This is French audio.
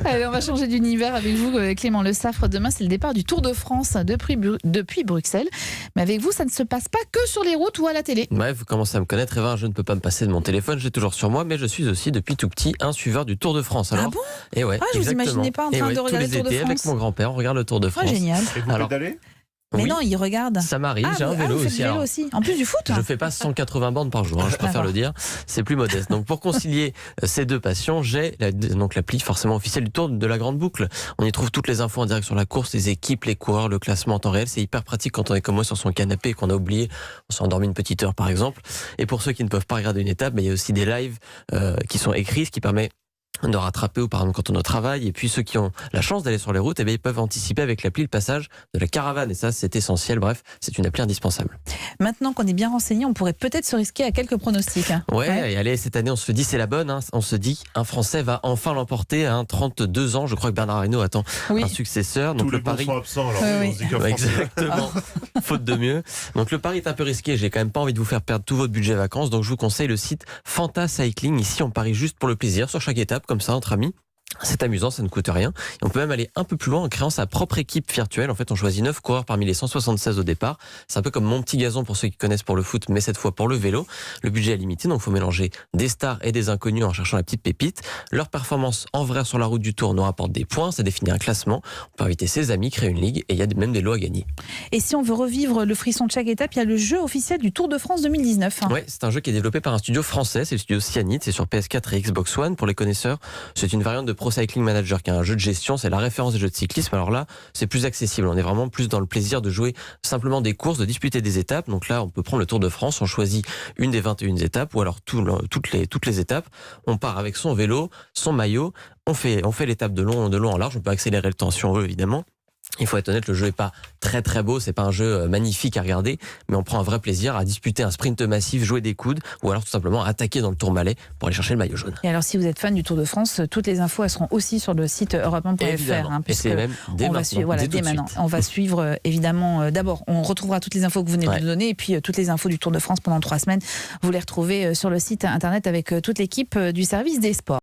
Allez, on va changer d'univers avec vous, Clément Le Saffre. Demain, c'est le départ du Tour de France depuis Bruxelles. Mais avec vous, ça ne se passe pas que sur les routes ou à la télé. Ouais, vous commencez à me connaître, Eva. Je ne peux pas me passer de mon téléphone, j'ai toujours sur moi, mais je suis aussi depuis tout petit un suiveur du Tour de France. Alors, Ah bon? et ouais, Je vous exactement. imaginais pas en train de regarder le Tour de tous les étés, avec France. mon grand-père, on regarde le Tour de France. Génial. Et vous Alors, pédalez? Mais oui, non, il regarde. ça m'arrive, j'ai un vélo vous faites aussi. du vélo Alors, aussi. En plus du foot. je fais pas 180 bandes par jour, je préfère le dire. C'est plus modeste. Donc pour concilier ces deux passions, j'ai donc l'appli forcément officielle du Tour de la Grande Boucle. On y trouve toutes les infos en direct sur la course, les équipes, les coureurs, le classement en temps réel. C'est hyper pratique quand on est comme moi sur son canapé et qu'on a oublié, on s'est endormi une petite heure par exemple. Et pour ceux qui ne peuvent pas regarder une étape, il y a aussi des lives qui sont écrits, ce qui permet de rattraper, ou par exemple quand on est au travail. Et puis ceux qui ont la chance d'aller sur les routes, ils peuvent anticiper avec l'appli le passage de la caravane, et ça c'est essentiel. Bref, c'est une appli indispensable. Maintenant qu'on est bien renseigné, on pourrait peut-être se risquer à quelques pronostics. Ouais, et allez, cette année on se dit c'est la bonne, hein. On se dit un Français va enfin l'emporter à 32 ans. Je crois que Bernard Arnault attend un successeur. Donc tous les bons sont absents, alors on se dit qu'un Français... Exactement, faute de mieux. Donc le pari est un peu risqué, j'ai quand même pas envie de vous faire perdre tout votre budget vacances, donc je vous conseille le site Fanta Cycling. Ici on parie juste pour le plaisir sur chaque étape, comme ça entre amis. C'est amusant, ça ne coûte rien. Et on peut même aller un peu plus loin en créant sa propre équipe virtuelle. En fait, on choisit 9 coureurs parmi les 176 au départ. C'est un peu comme Mon Petit Gazon pour ceux qui connaissent pour le foot, mais cette fois pour le vélo. Le budget est limité, donc il faut mélanger des stars et des inconnus en cherchant la petite pépite. Leur performance en vrai sur la route du Tour nous rapporte des points, ça définit un classement. On peut inviter ses amis, créer une ligue, et il y a même des lots à gagner. Et si on veut revivre le frisson de chaque étape, il y a le jeu officiel du Tour de France 2019. Ouais, c'est un jeu qui est développé par un studio français, c'est le studio Cyanide, c'est sur PS4 et Xbox One. Pour les connaisseurs, c'est une variante de Pro Cycling Manager, qui est un jeu de gestion, c'est la référence des jeux de cyclisme. Alors là, c'est plus accessible, on est vraiment plus dans le plaisir de jouer simplement des courses, de disputer des étapes. Donc là, on peut prendre le Tour de France, on choisit une des 21 étapes, ou alors toutes les étapes. On part avec son vélo, son maillot, on fait l'étape de long en large, on peut accélérer le temps si on veut évidemment. Il faut être honnête, le jeu est pas très très beau, c'est pas un jeu magnifique à regarder, mais on prend un vrai plaisir à disputer un sprint massif, jouer des coudes, ou alors tout simplement attaquer dans le Tourmalet pour aller chercher le maillot jaune. Et alors, si vous êtes fan du Tour de France, toutes les infos elles seront aussi sur le site europe1.fr. Et c'est même dès maintenant. On va suivre évidemment. D'abord, on retrouvera toutes les infos que vous venez de nous donner, et puis toutes les infos du Tour de France pendant 3 semaines. Vous les retrouvez sur le site internet avec toute l'équipe du service des sports.